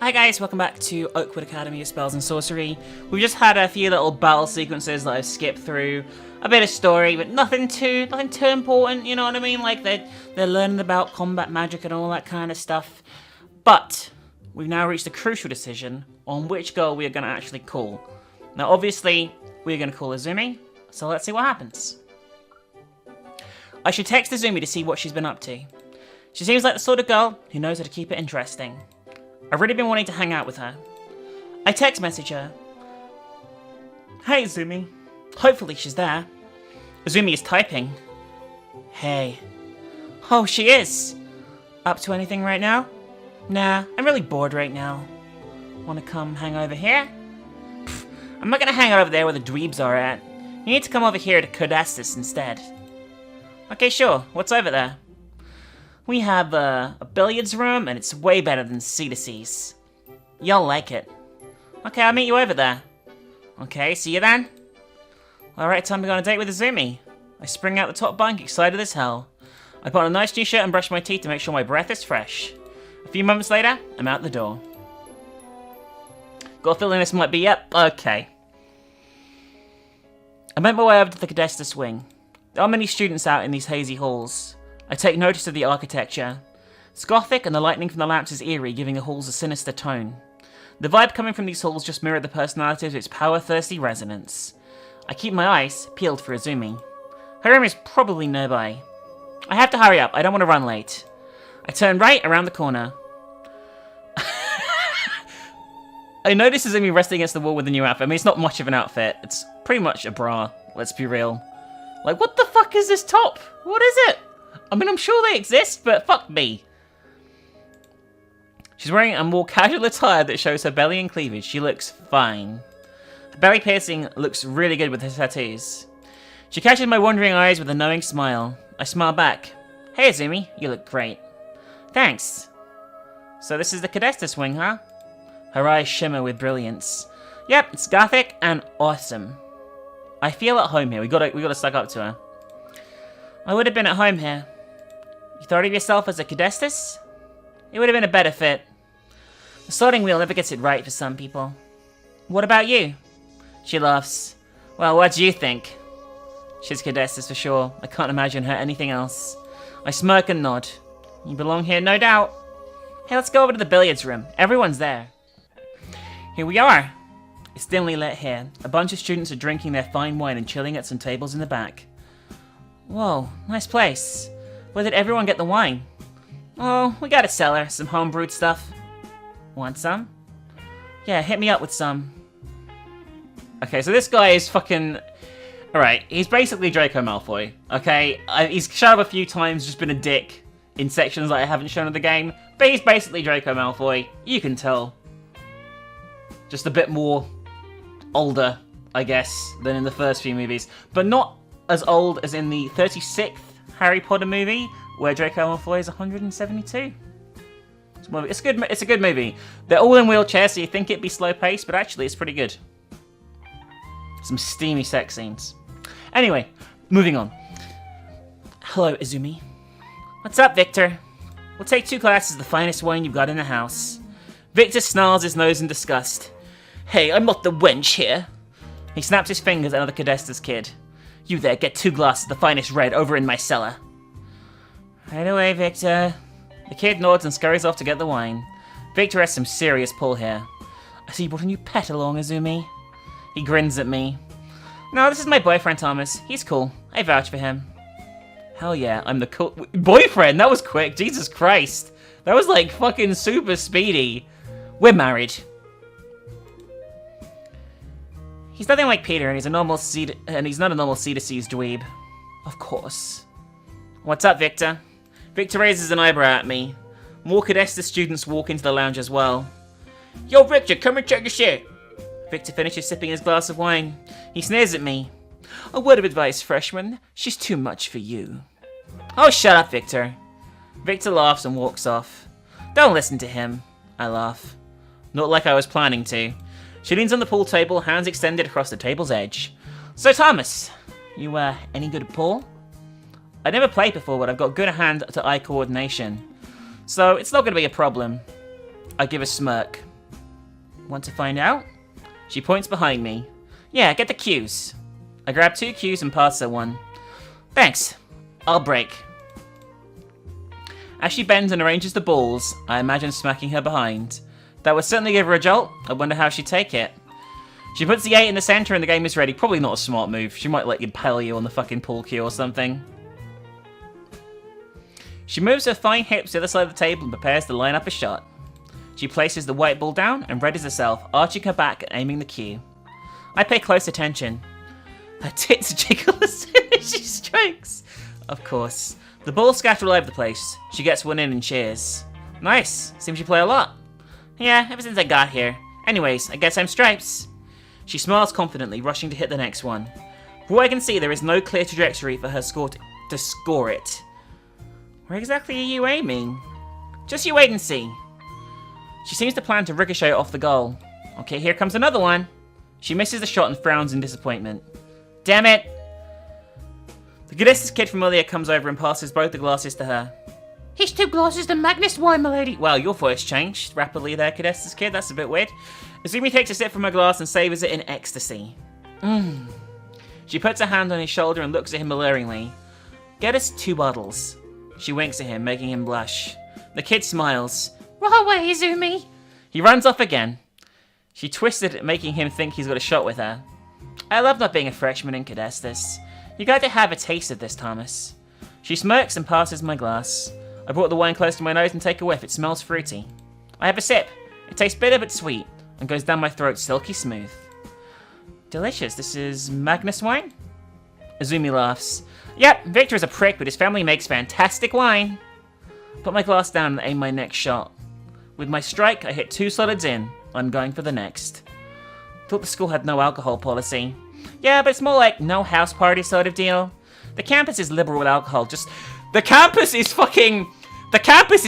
Hi guys, welcome back to Oakwood Academy of Spells and Sorcery. We've just had a few little battle sequences that I've skipped through. A bit of story, but nothing too important, you know what I mean? Like they're learning about combat magic and all that kind of stuff. But we've now reached a crucial decision on which girl we are going to actually call. Now obviously, we're going to call Izumi, so let's see what happens. I should text Izumi to see what she's been up to. She seems like the sort of girl who knows how to keep it interesting. I've really been wanting to hang out with her. I text message her. Hey Izumi. Hopefully she's there. Izumi is typing. Hey. Oh, she is. Up to anything right now? Nah, I'm really bored right now. Wanna come hang over here? Pfft, I'm not gonna hang out over there where the dweebs are at. You need to come over here to Codestus instead. Okay, sure. What's over there? We have a billiards room, and it's way better than C2C's. You'll like it. Okay, I'll meet you over there. Okay, see you then. Alright, time to go on a date with Izumi. I spring out the top bunk, excited as hell. I put on a nice new shirt and brush my teeth to make sure my breath is fresh. A few moments later, I'm out the door. Got a feeling this might be okay. I make my way over to the Codestus wing. There are many students out in these hazy halls. I take notice of the architecture. It's gothic and the lightning from the lamps is eerie, giving the halls a sinister tone. The vibe coming from these halls just mirrored the personality of its power-thirsty residents. I keep my eyes peeled for Izumi. Her room is probably nearby. I have to hurry up, I don't want to run late. I turn right around the corner. I notice Izumi resting against the wall with a new outfit. I mean, it's not much of an outfit. It's pretty much a bra, let's be real. Like, what the fuck is this top? What is it? I mean, I'm sure they exist, but fuck me. She's wearing a more casual attire that shows her belly and cleavage. She looks fine. Her belly piercing looks really good with her tattoos. She catches my wandering eyes with a knowing smile. I smile back. Hey, Izumi, you look great. Thanks. So this is the Codestus wing, huh? Her eyes shimmer with brilliance. Yep, it's gothic and awesome. I feel at home here. We gotta suck up to her. I would have been at home here. You thought of yourself as a Codestus? It would have been a better fit. The sliding wheel never gets it right for some people. What about you? She laughs. Well, what do you think? She's Codestus for sure. I can't imagine her anything else. I smirk and nod. You belong here, no doubt. Hey, let's go over to the billiards room. Everyone's there. Here we are. It's dimly lit here. A bunch of students are drinking their fine wine and chilling at some tables in the back. Whoa, nice place. Where did everyone get the wine? Oh, we got a cellar, some homebrewed stuff. Want some? Yeah, hit me up with some. Okay, so this guy is fucking... Alright, he's basically Draco Malfoy, okay? He's shown up a few times, just been a dick in sections that I haven't shown of the game, but he's basically Draco Malfoy, you can tell. Just a bit more older, I guess, than in the first few movies. But not as old as in the 36th Harry Potter movie, where Draco Malfoy is 172. It's a good movie. They're all in wheelchairs, so you think it'd be slow paced, but actually it's pretty good. Some steamy sex scenes. Anyway, moving on. Hello, Izumi. What's up, Victor? We'll take 2 glasses of the finest wine you've got in the house. Victor snarls his nose in disgust. Hey, I'm not the wench here. He snaps his fingers at another Codestus kid. You there, get 2 glasses of the finest red over in my cellar. Right away, Victor. The kid nods and scurries off to get the wine. Victor has some serious pull here. I see you brought a new pet along, Izumi. He grins at me. No, this is my boyfriend, Thomas. He's cool. I vouch for him. Hell yeah, I'm the cool... Boyfriend? That was quick. Jesus Christ. That was like fucking super speedy. We're married. He's nothing like Peter, and he's not a normal C2C's dweeb. Of course. What's up, Victor? Victor raises an eyebrow at me. More Codestus students walk into the lounge as well. Yo, Victor, come and check your shit. Victor finishes sipping his glass of wine. He sneers at me. A word of advice, freshman. She's too much for you. Oh, shut up, Victor. Victor laughs and walks off. Don't listen to him. I laugh. Not like I was planning to. She leans on the pool table, hands extended across the table's edge. So, Thomas, you, any good at pool? I never played before, but I've got good hand-to-eye coordination. So, it's not going to be a problem. I give a smirk. Want to find out? She points behind me. Yeah, get the cues. I grab 2 cues and pass her one. Thanks. I'll break. As she bends and arranges the balls, I imagine smacking her behind. That would certainly give her a jolt. I wonder how she'd take it. She puts the 8 in the center and the game is ready. Probably not a smart move. She might like impale you on the fucking pool cue or something. She moves her fine hips to the other side of the table and prepares to line up a shot. She places the white ball down and readies herself, arching her back and aiming the cue. I pay close attention. Her tits jiggle as soon as she strikes. Of course. The balls scatter all over the place. She gets one in and cheers. Nice. Seems you play a lot. Yeah, ever since I got here. Anyways, I guess I'm stripes. She smiles confidently, rushing to hit the next one. From what I can see, there is no clear trajectory for her score to score it. Where exactly are you aiming? Just you wait and see. She seems to plan to ricochet off the goal. Okay, here comes another one. She misses the shot and frowns in disappointment. Damn it! The Goodesses kid from earlier comes over and passes both the glasses to her. Here's 2 glasses to Magnus wine, milady. Wow, your voice changed rapidly there, Goodesses kid. That's a bit weird. Izumi takes a sip from her glass and savors it in ecstasy. She puts her hand on his shoulder and looks at him alluringly. Get us 2 bottles. She winks at him, making him blush. The kid smiles. Run away, Izumi. He runs off again. She twisted it, making him think he's got a shot with her. I love not being a freshman in Cadestis. You got to have a taste of this, Thomas. She smirks and passes my glass. I brought the wine close to my nose and take a whiff. It smells fruity. I have a sip. It tastes bitter but sweet and goes down my throat silky smooth. Delicious. This is Magnus wine? Izumi laughs. Yep, Victor is a prick, but his family makes fantastic wine. Put my glass down and aim my next shot. With my strike, I hit 2 solids in. I'm going for the next. Thought the school had no alcohol policy. Yeah, but it's more like no house party sort of deal. The campus is liberal with alcohol. The campus is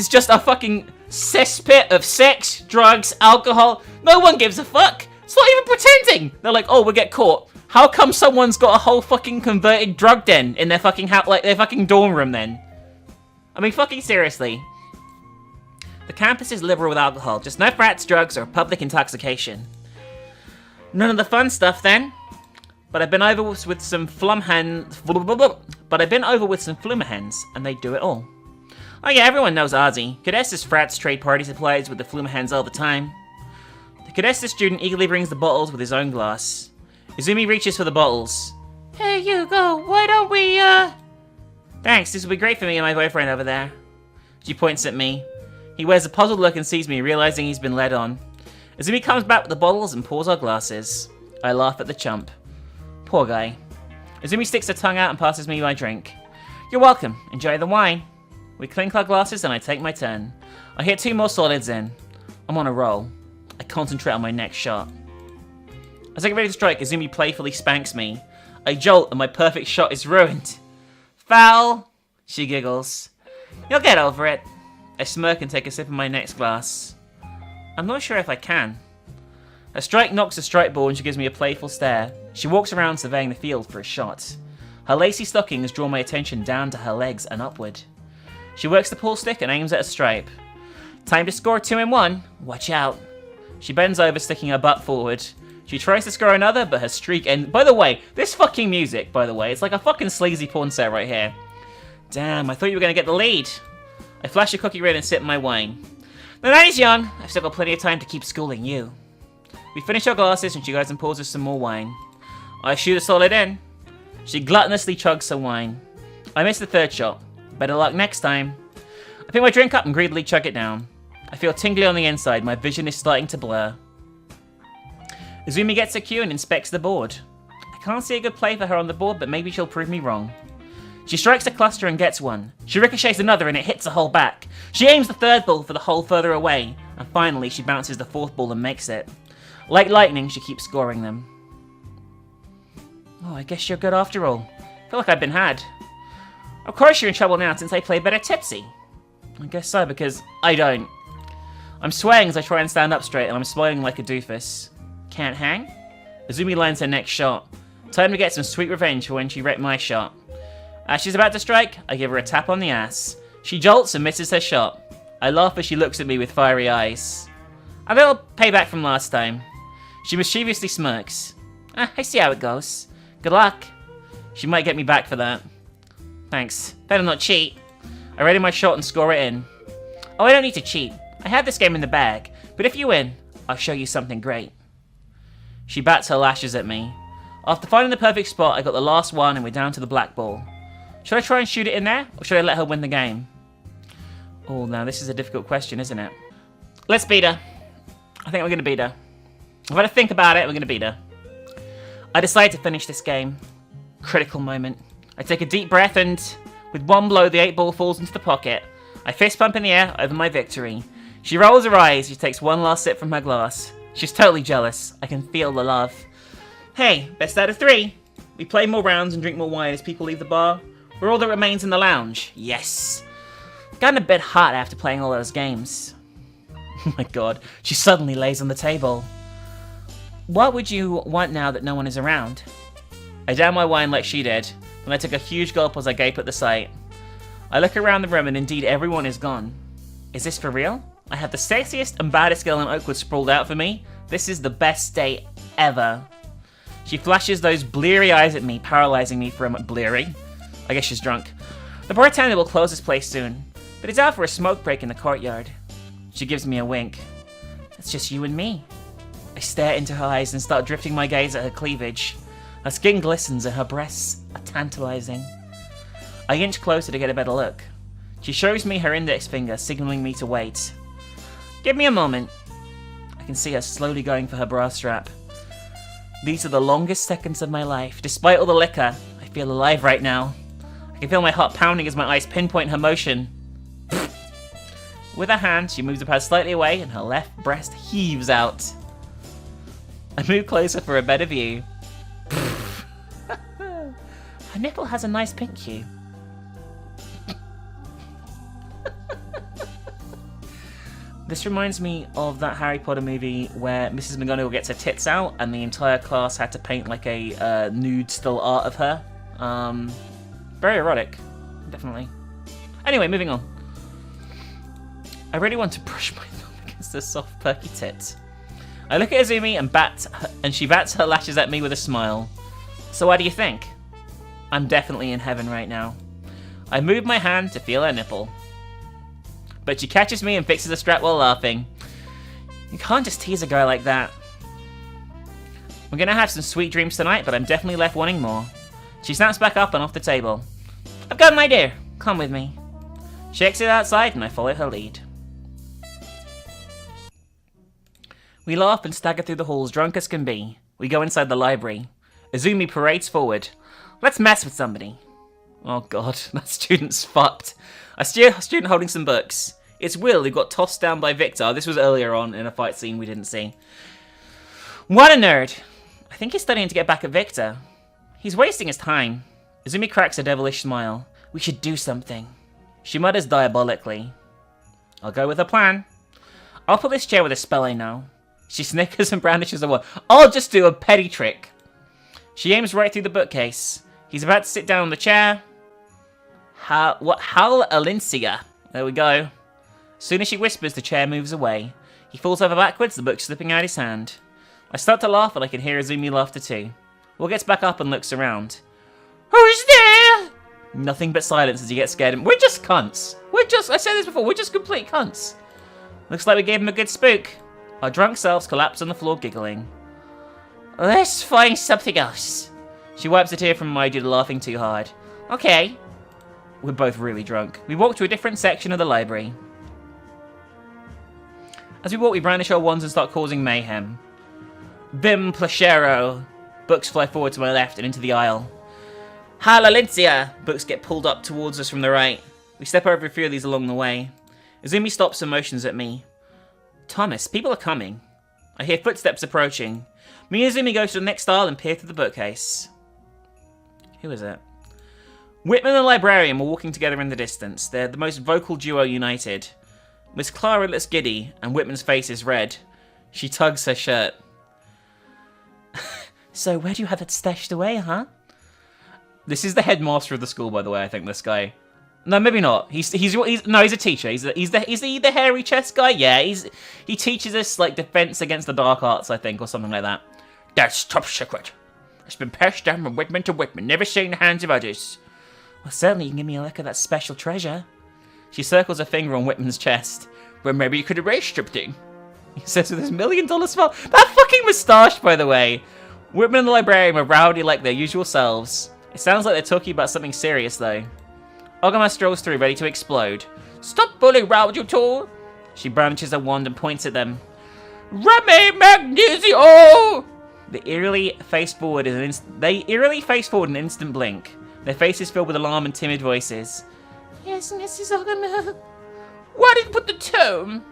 just a fucking cesspit of sex, drugs, alcohol. No one gives a fuck. It's not even pretending. They're like, oh, we'll get caught. How come someone's got a whole fucking converted drug den in their fucking house, like their fucking dorm room then? I mean, fucking seriously. The campus is liberal with alcohol, just no frats, drugs, or public intoxication. None of the fun stuff then. But I've been over with some flumhens, and they do it all. Oh yeah, everyone knows Ozzy. Cadestis frats trade party supplies with the flumhens all the time. The Cadestis student eagerly brings the bottles with his own glass. Izumi reaches for the bottles. Here you go, why don't we, Thanks, this will be great for me and my boyfriend over there. She points at me. He wears a puzzled look and sees me, realizing he's been led on. Izumi comes back with the bottles and pours our glasses. I laugh at the chump. Poor guy. Izumi sticks her tongue out and passes me my drink. You're welcome. Enjoy the wine. We clink our glasses and I take my turn. I hit 2 more solids in. I'm on a roll. I concentrate on my next shot. As I get ready to strike, Izumi playfully spanks me. I jolt and my perfect shot is ruined. Foul! She giggles. You'll get over it. I smirk and take a sip of my next glass. I'm not sure if I can. A strike knocks a strike ball and she gives me a playful stare. She walks around surveying the field for a shot. Her lacy stockings draw my attention down to her legs and upward. She works the pool stick and aims at a stripe. Time to score 2 in 1. Watch out. She bends over, sticking her butt forward. She tries to score another, but her streak ends. By the way, this fucking music, by the way, it's like a fucking sleazy porn set right here. Damn, I thought you were going to get the lead. I flash a cookie red and sip my wine. The night is young. I've still got plenty of time to keep schooling you. We finish our glasses and she goes and pours us some more wine. I shoot a solid in. She gluttonously chugs some wine. I miss the 3rd shot. Better luck next time. I pick my drink up and greedily chug it down. I feel tingly on the inside. My vision is starting to blur. Izumi gets a cue and inspects the board. I can't see a good play for her on the board, but maybe she'll prove me wrong. She strikes a cluster and gets one. She ricochets another and it hits a hole back. She aims the 3rd ball for the hole further away. And finally, she bounces the 4th ball and makes it. Like lightning, she keeps scoring them. Oh, I guess you're good after all. I feel like I've been had. Of course you're in trouble now since I play better tipsy. I guess so, because I don't. I'm swaying as I try and stand up straight, and I'm smiling like a doofus. Can't hang? Izumi lines her next shot. Time to get some sweet revenge for when she wrecked my shot. As she's about to strike, I give her a tap on the ass. She jolts and misses her shot. I laugh as she looks at me with fiery eyes. A little payback from last time. She mischievously smirks. I see how it goes. Good luck. She might get me back for that. Thanks. Better not cheat. I ready my shot and score it in. Oh, I don't need to cheat. I had this game in the bag, but if you win, I'll show you something great. She bats her lashes at me. After finding the perfect spot, I got the last one and we're down to the black ball. Should I try and shoot it in there, or should I let her win the game? Oh, now this is a difficult question, isn't it? Let's beat her. I think we're going to beat her. If I think about it, we're going to beat her. I decide to finish this game. Critical moment. I take a deep breath and, with one blow, the 8-ball falls into the pocket. I fist pump in the air over my victory. She rolls her eyes. She takes one last sip from her glass. She's totally jealous. I can feel the love. Hey, best out of 3. We play more rounds and drink more wine as people leave the bar. We're all that remains in the lounge. Yes. Gotten a bit hot after playing all those games. Oh my god. She suddenly lays on the table. What would you want now that no one is around? I down my wine like she did, and I took a huge gulp as I gape at the sight. I look around the room and indeed everyone is gone. Is this for real? I have the sexiest and baddest girl in Oakwood sprawled out for me. This is the best day ever. She flashes those bleary eyes at me, paralyzing me for a moment. Bleary? I guess she's drunk. The bartender will close this place soon, but it's out for a smoke break in the courtyard. She gives me a wink. It's just you and me. I stare into her eyes and start drifting my gaze at her cleavage. Her skin glistens and her breasts are tantalizing. I inch closer to get a better look. She shows me her index finger, signaling me to wait. Give me a moment. I can see her slowly going for her bra strap. These are the longest seconds of my life. Despite all the liquor, I feel alive right now. I can feel my heart pounding as my eyes pinpoint her motion. With her hand, she moves her pad slightly away and her left breast heaves out. I move closer for a better view. Her nipple has a nice pink hue. This reminds me of that Harry Potter movie where Mrs. McGonagall gets her tits out and the entire class had to paint like a nude still art of her. Very erotic, definitely. Anyway, moving on. I really want to brush my thumb against her soft, perky tits. I look at Izumi and she bats her lashes at me with a smile. So what do you think? I'm definitely in heaven right now. I move my hand to feel her nipple. But she catches me and fixes a strap while laughing. You can't just tease a girl like that. We're gonna have some sweet dreams tonight, but I'm definitely left wanting more. She snaps back up and off the table. I've got an idea. Come with me. She exits outside and I follow her lead. We laugh and stagger through the halls, drunk as can be. We go inside the library. Izumi parades forward. Let's mess with somebody. Oh god, that student's fucked. I see a student holding some books. It's Will, who got tossed down by Victor. This was earlier on in a fight scene we didn't see. What a nerd. I think he's studying to get back at Victor. He's wasting his time. Izumi cracks a devilish smile. We should do something. She mutters diabolically. I'll go with her plan. I'll put this chair with a spell I know. She snickers and brandishes a wand. I'll just do a petty trick. She aims right through the bookcase. He's about to sit down on the chair. Hal Alincia. There we go. As soon as she whispers, the chair moves away. He falls over backwards, the book slipping out his hand. I start to laugh and I can hear Izumi laughter too. Will gets back up and looks around. Who's there? Nothing but silence as he gets scared. We're just cunts. I said this before, we're just complete cunts. Looks like we gave him a good spook. Our drunk selves collapse on the floor giggling. Let's find something else. She wipes a tear from my eye due to laughing too hard. Okay. We're both really drunk. We walk to a different section of the library. As we walk, we brandish our wands and start causing mayhem. Bim placero. Books fly forward to my left and into the aisle. Halalincia! Books get pulled up towards us from the right. We step over a few of these along the way. Izumi stops and motions at me. Thomas, people are coming. I hear footsteps approaching. Me and Izumi go to the next aisle and peer through the bookcase. Who is it? Whitman and the librarian were walking together in the distance. They're the most vocal duo united. Miss Clara looks giddy, and Whitman's face is red. She tugs her shirt. So where do you have it stashed away, huh? This is the headmaster of the school, by the way, I think, this guy. No, maybe not. He's a teacher. He's the hairy chest guy. Yeah, he teaches us like defense against the dark arts, I think, or something like that. That's top secret. It's been passed down from Whitman to Whitman, never seen in the hands of others. Well, certainly you can give me a look at that special treasure. She circles her finger on Whitman's chest. Well, maybe you could erase something. He says with his $1 million smile. That fucking moustache, by the way. Whitman and the librarian were rowdy like their usual selves. It sounds like they're talking about something serious, though. Ogama strolls through, ready to explode. Stop bullying around, you two! She brandishes her wand and points at them. Remy Magnesio! They eerily face forward in an instant blink. Their faces filled with alarm and timid voices. Yes, Mrs. Ogama. Why did you put the tome?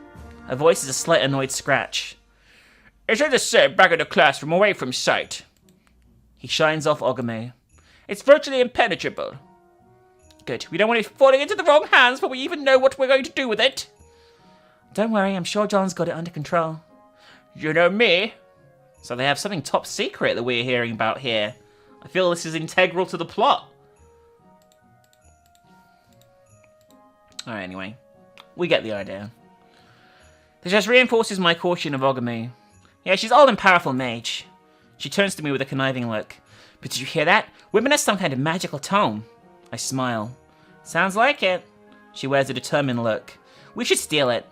Her voice is a slight annoyed scratch. It's in the set back in the classroom, away from sight. He shines off Ogame. It's virtually impenetrable. Good. We don't want it falling into the wrong hands, but we even know what we're going to do with it. Don't worry, I'm sure John's got it under control. You know me. So they have something top secret that we're hearing about here. I feel this is integral to the plot. Alright, anyway. We get the idea. This just reinforces my caution of Ogame. Yeah, she's all and powerful mage. She turns to me with a conniving look. But did you hear that? Women has some kind of magical tome. I smile. Sounds like it. She wears a determined look. We should steal it.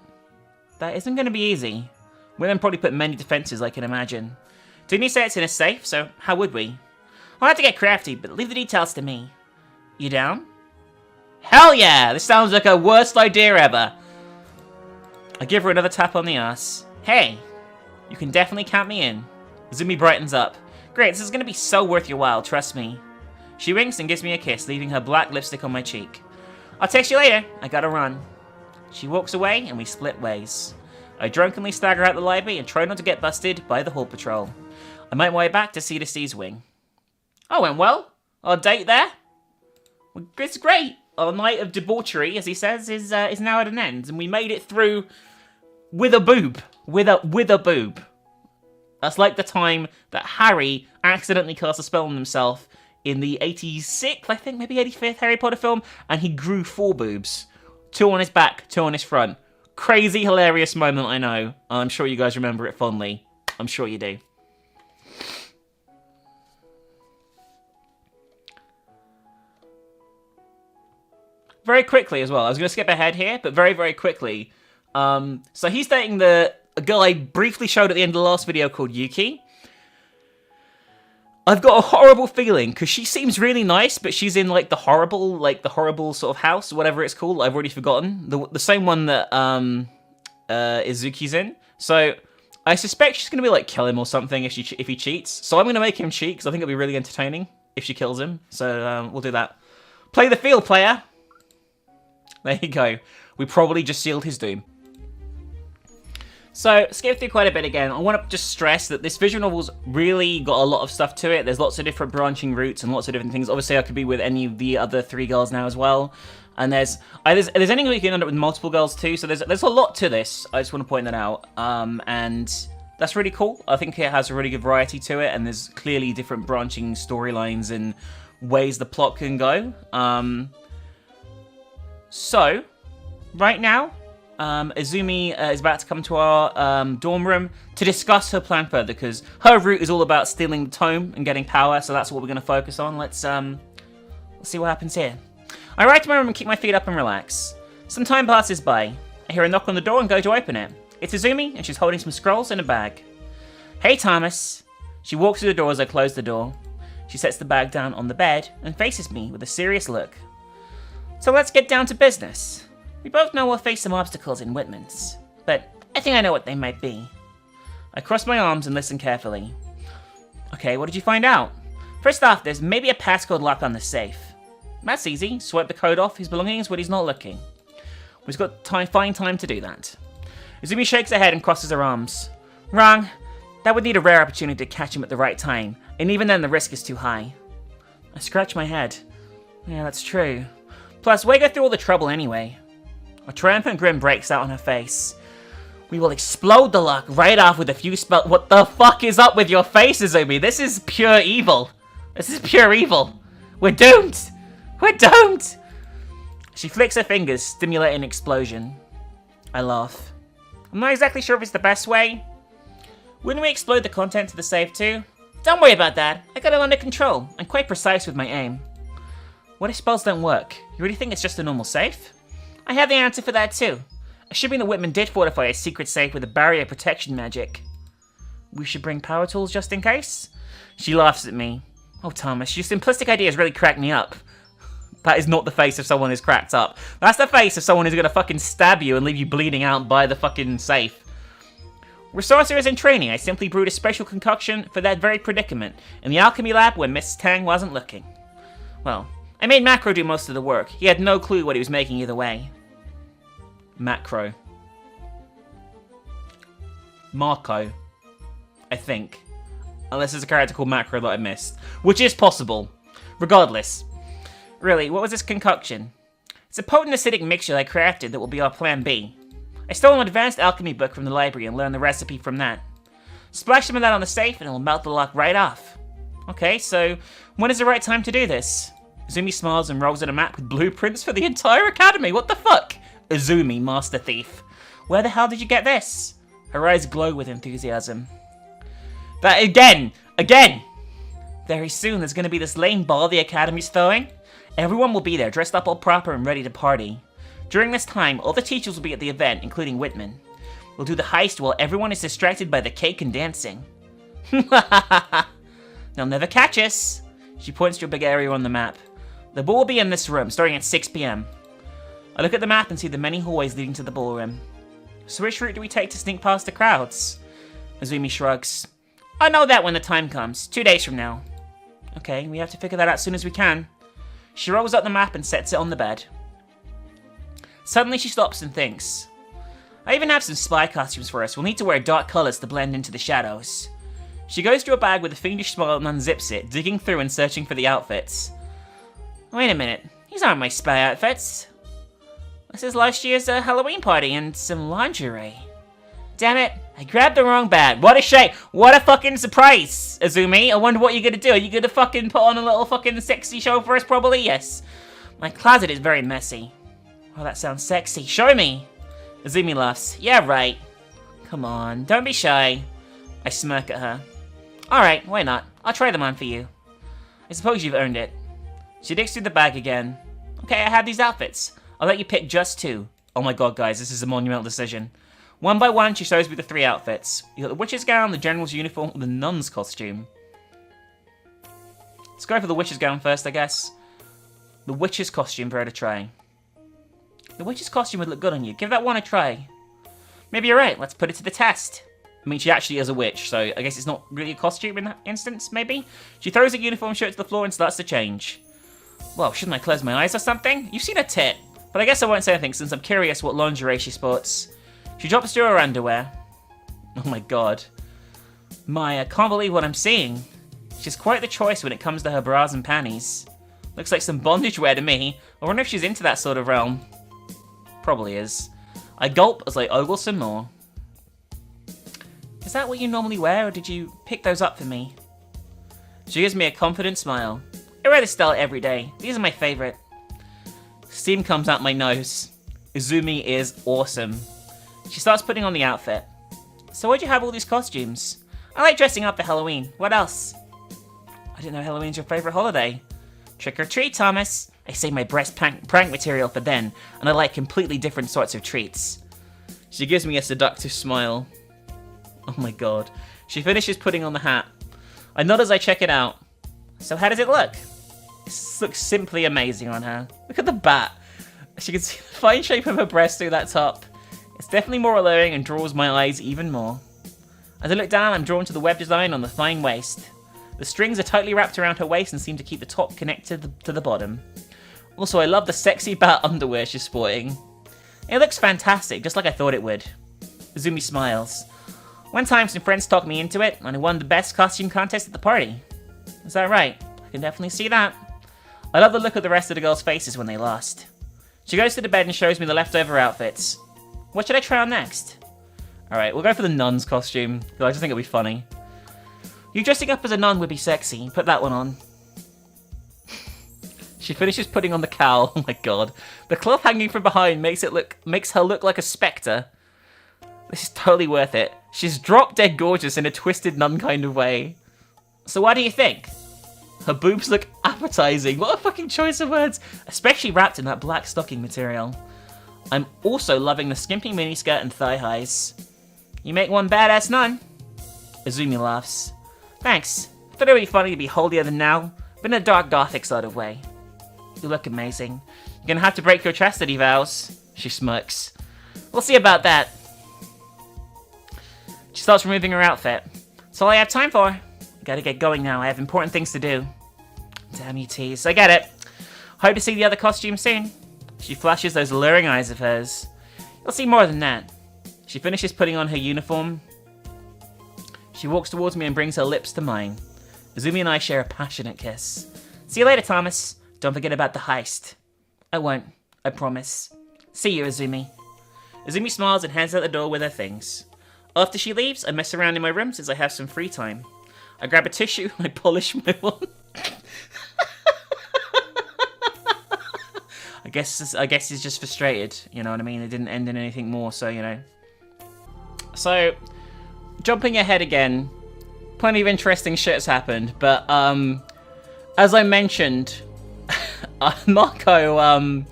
That isn't going to be easy. Women probably put many defenses, I can imagine. Didn't you say it's in a safe, so how would we? I'll have to get crafty, but leave the details to me. You down? Hell yeah! This sounds like a worst idea ever. I give her another tap on the ass. Hey, you can definitely count me in. Izumi brightens up. Great, this is going to be so worth your while, trust me. She winks and gives me a kiss, leaving her black lipstick on my cheek. I'll text you later. I gotta run. She walks away and we split ways. I drunkenly stagger out the library and try not to get busted by the hall patrol. I make my way back to Cedar Sea's wing. Oh, went well. Our date there? Well, it's great. Our night of debauchery, as he says, is now at an end, and we made it through with a boob. With a boob. That's like the time that Harry accidentally cast a spell on himself in the 86th, I think, maybe 85th Harry Potter film, and he grew 4 boobs. 2 on his back, 2 on his front. Crazy, hilarious moment, I know. I'm sure you guys remember it fondly. I'm sure you do. Very quickly as well. I was going to skip ahead here, but very, very quickly. So he's dating a girl I briefly showed at the end of the last video called Yuki. I've got a horrible feeling, because she seems really nice, but she's in, like, the horrible sort of house, whatever it's called. I've already forgotten. The same one that Izuki's in. So I suspect she's going to be, like, kill him or something if he cheats. So I'm going to make him cheat, because I think it'll be really entertaining if she kills him. So we'll do that. Play the field, player! There you go. We probably just sealed his doom. So, skip through quite a bit again. I want to just stress that this visual novel's really got a lot of stuff to it. There's lots of different branching routes and lots of different things. Obviously, I could be with any of the other 3 girls now as well. And there's anything where you can end up with multiple girls too. So there's a lot to this. I just want to point that out. And that's really cool. I think it has a really good variety to it. And there's clearly different branching storylines and ways the plot can go. So, right now, Izumi is about to come to our dorm room to discuss her plan further, because her route is all about stealing the tome and getting power, so that's what we're going to focus on. Let's see what happens here. I ride to my room and keep my feet up and relax. Some time passes by. I hear a knock on the door and go to open it. It's Izumi, and she's holding some scrolls in a bag. Hey, Thomas. She walks through the door as I close the door. She sets the bag down on the bed and faces me with a serious look. So let's get down to business. We both know we'll face some obstacles in Whitman's, but I think I know what they might be. I cross my arms and listen carefully. Okay, what did you find out? First off, there's maybe a passcode lock on the safe. That's easy. Swipe the code off his belongings when he's not looking. We've got fine time to do that. Izumi shakes her head and crosses her arms. Wrong. That would need a rare opportunity to catch him at the right time, and even then the risk is too high. I scratch my head. Yeah, that's true. Plus, why go through all the trouble anyway? A triumphant grin breaks out on her face. We will explode the lock right off with a few spells. What the fuck is up with your face, Izumi? This is pure evil. This is pure evil. We're doomed. We're doomed. She flicks her fingers, stimulating an explosion. I laugh. I'm not exactly sure if it's the best way. Wouldn't we explode the contents of the safe too? Don't worry about that. I got it under control. I'm quite precise with my aim. What if spells don't work? You really think it's just a normal safe? I have the answer for that too. Assuming the Whitman did fortify a secret safe with a barrier protection magic. We should bring power tools just in case? She laughs at me. Oh, Thomas, your simplistic ideas really crack me up. That is not the face of someone who's cracked up. That's the face of someone who's gonna fucking stab you and leave you bleeding out by the fucking safe. We're sorcerers in training. I simply brewed a special concoction for that very predicament in the alchemy lab when Miss Tang wasn't looking. Well, I made Macro do most of the work. He had no clue what he was making either way. Macro. Marco. I think. Unless there's a character called Macro that I missed. Which is possible. Regardless. Really, what was this concoction? It's a potent acidic mixture I crafted that will be our plan B. I stole an advanced alchemy book from the library and learned the recipe from that. Splash some of that on the safe and it'll melt the lock right off. Okay, so when is the right time to do this? Izumi smiles and rolls in a map with blueprints for the entire academy. What the fuck? Izumi, master thief. Where the hell did you get this? Her eyes glow with enthusiasm. That again! Very soon there's gonna be this lame ball the academy's throwing. Everyone will be there, dressed up all proper and ready to party. During this time, all the teachers will be at the event, including Whitman. We'll do the heist while everyone is distracted by the cake and dancing. They'll never catch us. She points to a big area on the map. The ball will be in this room, starting at 6 p.m. I look at the map and see the many hallways leading to the ballroom. So which route do we take to sneak past the crowds? Izumi shrugs. I'll know that when the time comes, 2 days from now. Okay, we have to figure that out as soon as we can. She rolls up the map and sets it on the bed. Suddenly she stops and thinks. I even have some spy costumes for us. We'll need to wear dark colours to blend into the shadows. She goes to a bag with a fiendish smile and unzips it, digging through and searching for the outfits. Wait a minute, these aren't my spy outfits. This is last year's Halloween party and some lingerie. Damn it, I grabbed the wrong bag. What a shame. What a fucking surprise, Izumi. I wonder what you're gonna do. Are you gonna fucking put on a little fucking sexy show for us? Probably, yes. My closet is very messy. Oh, that sounds sexy. Show me. Izumi laughs. Yeah, right. Come on, don't be shy. I smirk at her. Alright, why not? I'll try them on for you. I suppose you've earned it. She digs through the bag again. Okay, I have these outfits. I'll let you pick just 2. Oh my god, guys, this is a monumental decision. One by one, she shows me the 3 outfits. You got the witch's gown, the general's uniform, and the nun's costume. Let's go for the witch's gown first, I guess. The witch's costume for her to try. The witch's costume would look good on you. Give that one a try. Maybe you're right. Let's put it to the test. I mean, she actually is a witch, so I guess it's not really a costume in that instance, maybe? She throws a uniform shirt to the floor and starts to change. Well, shouldn't I close my eyes or something? You've seen her tit. But I guess I won't say anything since I'm curious what lingerie she sports. She drops to her underwear. Oh my god. I can't believe what I'm seeing. She's quite the choice when it comes to her bras and panties. Looks like some bondage wear to me. I wonder if she's into that sort of realm. Probably is. I gulp as I ogle some more. Is that what you normally wear, or did you pick those up for me? She gives me a confident smile. I wear this style every day. These are my favorite. Steam comes out my nose. Izumi is awesome. She starts putting on the outfit. So why'd you have all these costumes? I like dressing up for Halloween. What else? I didn't know Halloween's your favorite holiday. Trick or treat, Thomas. I save my breast prank material for then, and I like completely different sorts of treats. She gives me a seductive smile. Oh my god. She finishes putting on the hat. I nod as I check it out. So how does it look? This looks simply amazing on her. Look at the bat. She can see the fine shape of her breast through that top. It's definitely more alluring and draws my eyes even more. As I look down, I'm drawn to the web design on the fine waist. The strings are tightly wrapped around her waist and seem to keep the top connected to the bottom. Also, I love the sexy bat underwear she's sporting. It looks fantastic, just like I thought it would. Izumi smiles. One time some friends talked me into it, and I won the best costume contest at the party. Is that right? I can definitely see that. I love the look of the rest of the girls' faces when they lost. She goes to the bed and shows me the leftover outfits. What should I try on next? Alright, we'll go for the nun's costume, because I just think it'll be funny. You dressing up as a nun would be sexy. Put that one on. She finishes putting on the cowl. Oh my god. The cloth hanging from behind makes her look like a spectre. This is totally worth it. She's drop dead gorgeous in a twisted nun kind of way. So what do you think? Her boobs look appetizing. What a fucking choice of words. Especially wrapped in that black stocking material. I'm also loving the skimpy miniskirt and thigh highs. You make one badass nun. Izumi laughs. Thanks. Thought it would be funny to be holier than now, but in a dark gothic sort of way. You look amazing. You're gonna have to break your chastity vows. She smirks. We'll see about that. She starts removing her outfit. That's all I have time for. Gotta get going now. I have important things to do. Damn you, tease. I get it. Hope to see the other costumes soon. She flashes those alluring eyes of hers. You'll see more than that. She finishes putting on her uniform. She walks towards me and brings her lips to mine. Izumi and I share a passionate kiss. See you later, Thomas. Don't forget about the heist. I won't. I promise. See you, Izumi. Izumi smiles and heads out the door with her things. After she leaves, I mess around in my room since I have some free time. I grab a tissue and I polish my one. I guess he's just frustrated, you know what I mean? It didn't end in anything more, so, you know. So, jumping ahead again, plenty of interesting shit has happened, but, as I mentioned, Marco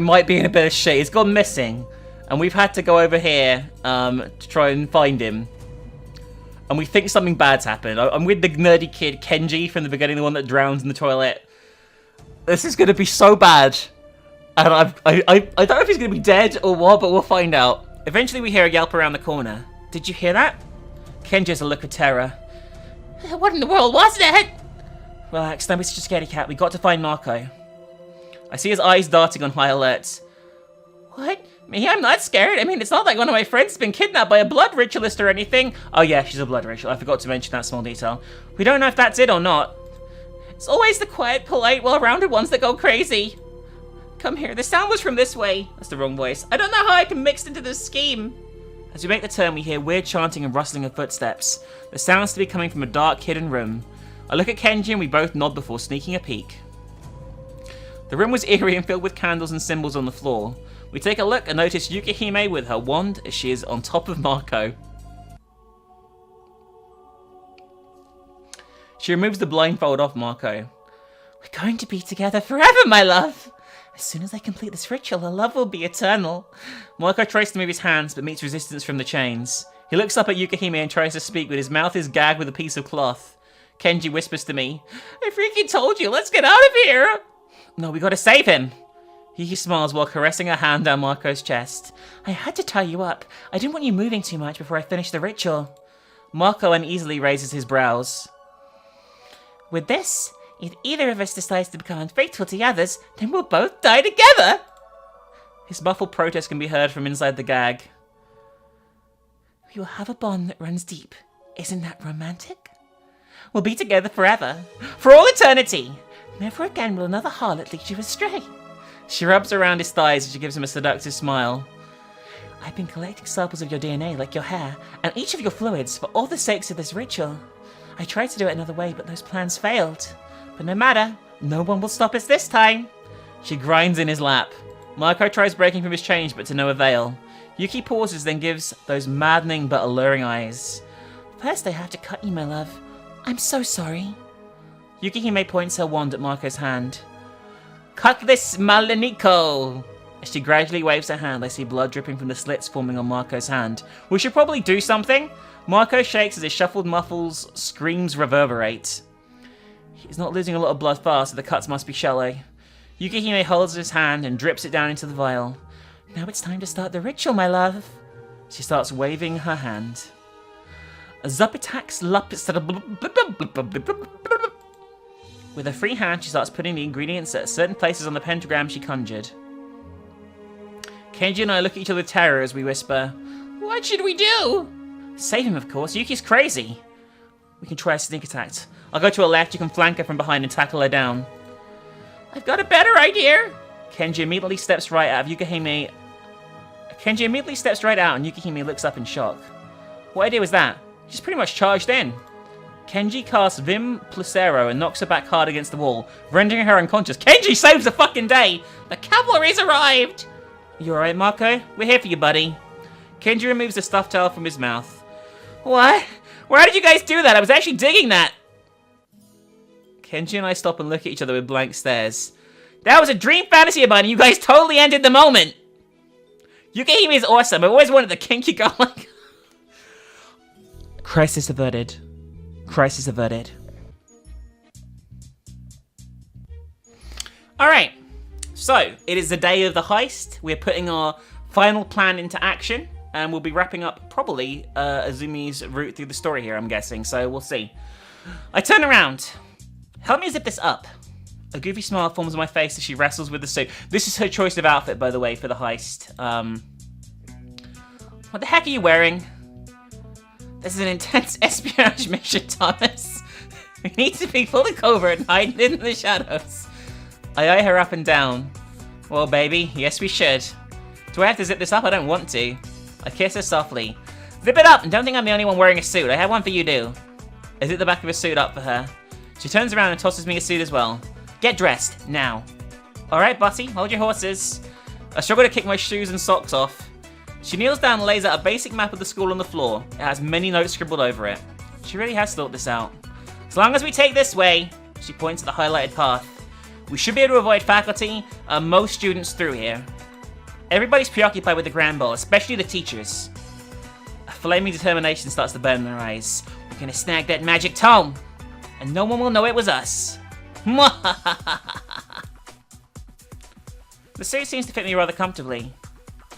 might be in a bit of shit. He's gone missing, and we've had to go over here, to try and find him. And we think something bad's happened. I'm with the nerdy kid, Kenji, from the beginning, the one that drowns in the toilet. This is going to be so bad. And I don't know if he's going to be dead or what, but we'll find out. Eventually we hear a yelp around the corner. Did you hear that? Kenji has a look of terror. What in the world was that? Relax, don't be such a scaredy cat. We got to find Marco. I see his eyes darting on high alert. What? Me? I'm not scared. I mean, it's not like one of my friends has been kidnapped by a blood ritualist or anything. Oh yeah, she's a blood ritual. I forgot to mention that small detail. We don't know if that's it or not. It's always the quiet, polite, well-rounded ones that go crazy. Come here, the sound was from this way. That's the wrong voice. I don't know how I can mix into this scheme. As we make the turn, we hear weird chanting and rustling of footsteps. The sounds to be coming from a dark, hidden room. I look at Kenji and we both nod before sneaking a peek. The room was eerie and filled with candles and symbols on the floor. We take a look and notice Yukihime with her wand as she is on top of Marco. She removes the blindfold off Marco. We're going to be together forever, my love! As soon as I complete this ritual, our love will be eternal. Marco tries to move his hands, but meets resistance from the chains. He looks up at Yukihime and tries to speak, but his mouth is gagged with a piece of cloth. Kenji whispers to me, I freaking told you, let's get out of here! No, we gotta save him! Yuki smiles while caressing her hand down Marco's chest. I had to tie you up. I didn't want you moving too much before I finished the ritual. Marco uneasily raises his brows. With this, if either of us decides to become unfaithful to the others, then we'll both die together! His muffled protest can be heard from inside the gag. We will have a bond that runs deep. Isn't that romantic? We'll be together forever. For all eternity! Never again will another harlot lead you astray. She rubs around his thighs and she gives him a seductive smile. I've been collecting samples of your DNA, like your hair, and each of your fluids for all the sakes of this ritual. I tried to do it another way, but those plans failed. But no matter, no one will stop us this time. She grinds in his lap. Marco tries breaking from his chains, but to no avail. Yuki pauses, then gives those maddening but alluring eyes. First I have to cut you, my love. I'm so sorry. Yukihime points her wand at Marco's hand. Cut this, Maleniko! As she gradually waves her hand, I see blood dripping from the slits forming on Marco's hand. We should probably do something. Marco shakes as his shuffled muffles screams reverberate. He's not losing a lot of blood fast, so the cuts must be shallow. Yukihime holds his hand and drips it down into the vial. Now it's time to start the ritual, my love. She starts waving her hand. Zupitax Lupis. With her free hand, she starts putting the ingredients at certain places on the pentagram she conjured. Kenji and I look at each other with terror as we whisper, What should we do? Save him, of course. Yuki's crazy. We can try a sneak attack. I'll go to her left, you can flank her from behind and tackle her down. I've got a better idea! Kenji immediately steps right out and Yukihime looks up in shock. What idea was that? She's pretty much charged in. Kenji casts Vim Placero and knocks her back hard against the wall, rendering her unconscious. Kenji saves the fucking day! The cavalry's arrived! You alright, Marco? We're here for you, buddy. Kenji removes the stuffed towel from his mouth. What? Why did you guys do that? I was actually digging that! Kenji and I stop and look at each other with blank stares. That was a dream fantasy of mine, and you guys totally ended the moment! Yukihime is awesome. I've always wanted the kinky girl like... Crisis averted. Crisis averted. Alright. So, it is the day of the heist. We're putting our final plan into action. And we'll be wrapping up, probably, Izumi's route through the story here, I'm guessing. So, we'll see. I turn around. Help me zip this up. A goofy smile forms on my face as she wrestles with the suit. This is her choice of outfit, by the way, for the heist. What the heck are you wearing? This is an intense espionage mission, Thomas. We need to be fully covert and hide in the shadows. I eye her up and down. Well, baby, yes we should. Do I have to zip this up? I don't want to. I kiss her softly. Zip it up, and don't think I'm the only one wearing a suit. I have one for you, too. I zip the back of a suit up for her. She turns around and tosses me a suit as well. Get dressed, now. Alright, Bussy, hold your horses. I struggle to kick my shoes and socks off. She kneels down and lays out a basic map of the school on the floor. It has many notes scribbled over it. She really has thought this out. As long as we take this way, she points at the highlighted path, we should be able to avoid faculty and most students through here. Everybody's preoccupied with the grand ball, especially the teachers. A flaming determination starts to burn in their eyes. We're gonna snag that magic tome, and no one will know it was us. The suit seems to fit me rather comfortably.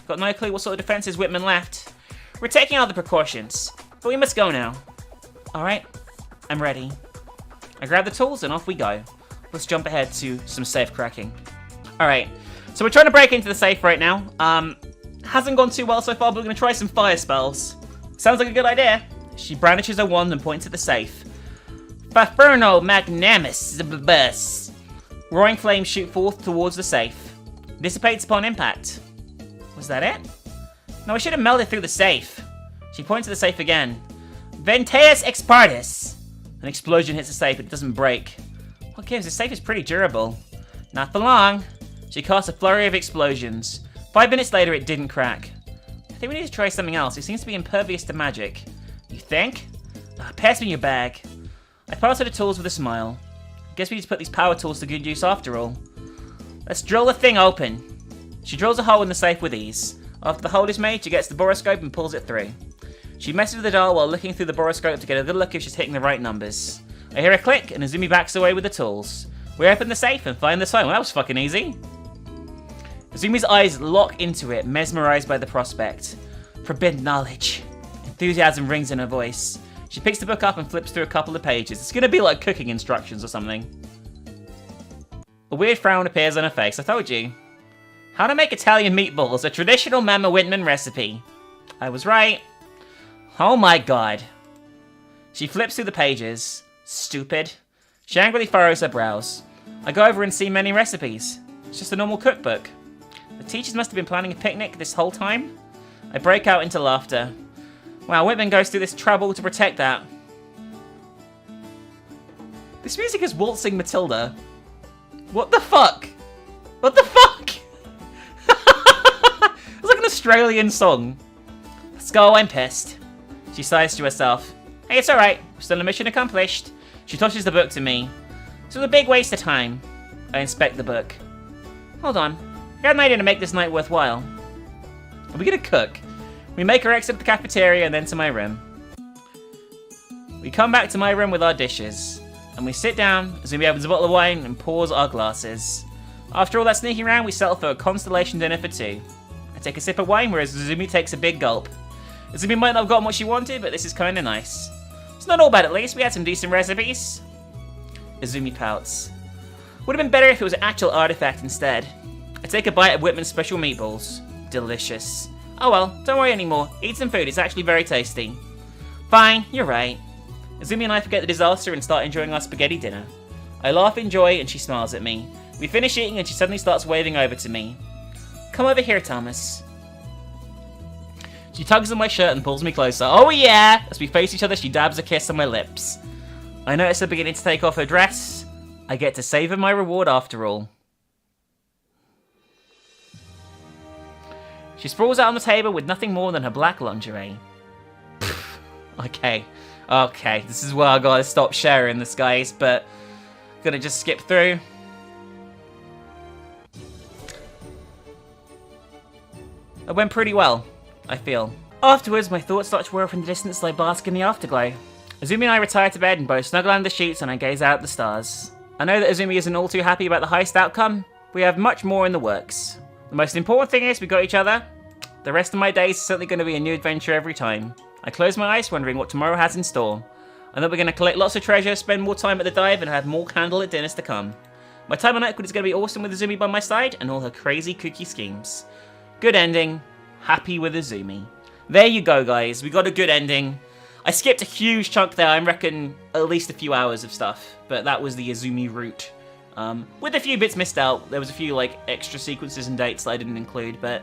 Got no clue what sort of defenses Whitman left. We're taking all the precautions, but we must go now. Alright, I'm ready. I grab the tools and off we go. Let's jump ahead to some safe cracking. Alright, so we're trying to break into the safe right now. Hasn't gone too well so far, but we're going to try some fire spells. Sounds like a good idea. She brandishes her wand and points at the safe. Faferno Magnamus Bus. Roaring flames shoot forth towards the safe. Dissipates upon impact. Was that it? No, I should have melted through the safe. She points at the safe again. Venteus Expartis. An explosion hits the safe, but it doesn't break. What gives? The safe is pretty durable. Not for long. She casts a flurry of explosions. 5 minutes later, it didn't crack. I think we need to try something else. It seems to be impervious to magic. You think? Pass me your bag. I pass her the tools with a smile. Guess we need to put these power tools to good use after all. Let's drill the thing open. She drills a hole in the safe with ease. After the hole is made, she gets the boroscope and pulls it through. She messes with the dial while looking through the boroscope to get a good look if she's hitting the right numbers. I hear a click, and Izumi backs away with the tools. We open the safe and find the phone. Well, that was fucking easy. Izumi's eyes lock into it, mesmerized by the prospect. Forbidden knowledge. Enthusiasm rings in her voice. She picks the book up and flips through a couple of pages. It's gonna be like cooking instructions or something. A weird frown appears on her face. I told you. How to make Italian meatballs, a traditional Mama Whitman recipe. I was right. Oh my god. She flips through the pages. Stupid. She angrily furrows her brows. I go over and see many recipes. It's just a normal cookbook. The teachers must have been planning a picnic this whole time. I break out into laughter. Wow, Whitman goes through this trouble to protect that. This music is Waltzing Matilda. What the fuck? What the fuck? It's like an Australian song. Let's go, I'm pissed. She sighs to herself. Hey, it's alright. Still a mission accomplished. She tosses the book to me. This was a big waste of time. I inspect the book. Hold on. I got an idea to make this night worthwhile. Are we gonna cook? We make our exit to the cafeteria and then to my room. We come back to my room with our dishes. And we sit down, Izumi opens a bottle of wine and pours our glasses. After all that sneaking around, we settle for a constellation dinner for 2. I take a sip of wine, whereas Izumi takes a big gulp. Izumi might not have gotten what she wanted, but this is kinda nice. It's not all bad at least, we had some decent recipes. Izumi pouts. Would have been better if it was an actual artifact instead. I take a bite of Whitman's special meatballs. Delicious. Oh well, don't worry anymore. Eat some food, it's actually very tasty. Fine, you're right. Izumi and I forget the disaster and start enjoying our spaghetti dinner. I laugh in joy and she smiles at me. We finish eating and she suddenly starts waving over to me. Come over here, Thomas. She tugs on my shirt and pulls me closer. Oh yeah! As we face each other, she dabs a kiss on my lips. I notice her beginning to take off her dress. I get to savor my reward after all. She sprawls out on the table with nothing more than her black lingerie. Okay, this is where I gotta stop sharing this, guys, but gonna just skip through. It went pretty well, I feel. Afterwards, my thoughts start to whir off in the distance as I bask in the afterglow. Izumi and I retire to bed and both snuggle under the sheets and I gaze out at the stars. I know that Izumi isn't all too happy about the heist outcome. We have much more in the works. The most important thing is we got each other. The rest of my days is certainly going to be a new adventure every time. I close my eyes wondering what tomorrow has in store. I know we're going to collect lots of treasure, spend more time at the dive, and have more candlelit dinners to come. My time on Oakwood is going to be awesome with Izumi by my side and all her crazy kooky schemes. Good ending. Happy with Izumi. There you go, guys. We got a good ending. I skipped a huge chunk there. I reckon at least a few hours of stuff. But that was the Izumi route. With a few bits missed out. There was a few like extra sequences and dates that I didn't include. But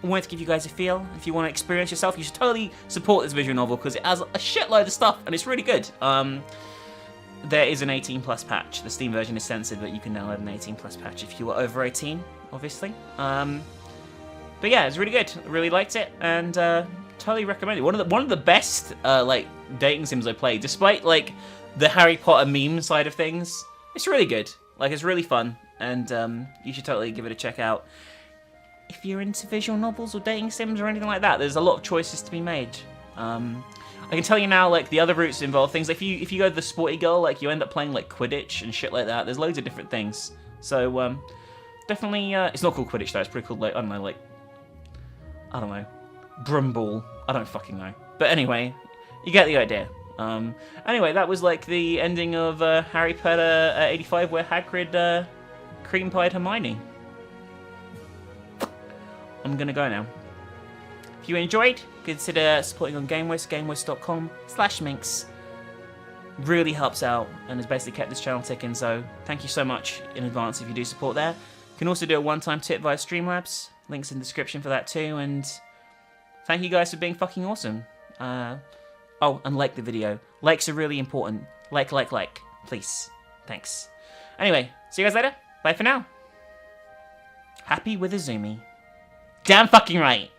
I wanted to give you guys a feel. If you want to experience yourself, you should totally support this visual novel because it has a shitload of stuff and it's really good. There is an 18 plus patch. The Steam version is censored, but you can download an 18 plus patch if you were over 18, obviously. But yeah, it's really good. I really liked it, and totally recommend it. One of the best like dating sims I played, despite like the Harry Potter meme side of things. It's really good. Like it's really fun, and you should totally give it a check out. If you're into visual novels or dating sims or anything like that, there's a lot of choices to be made. I can tell you now, like the other routes involve things. Like, if you go to the sporty girl, like you end up playing like Quidditch and shit like that. There's loads of different things. So definitely, it's not called Quidditch though. It's pretty called like I don't know, Brumball. I don't fucking know. But anyway, you get the idea. Anyway, that was like the ending of Harry Potter 85, where Hagrid cream pied Hermione. I'm gonna go now. If you enjoyed, consider supporting on GameWest, gamewest.com/minx. Really helps out and has basically kept this channel ticking, so thank you so much in advance if you do support there. You can also do a one-time tip via Streamlabs. Links in the description for that too, and thank you guys for being fucking awesome. Oh, and like the video. Likes are really important. Like, please. Thanks. Anyway, see you guys later. Bye for now. Happy with Izumi. Damn fucking right.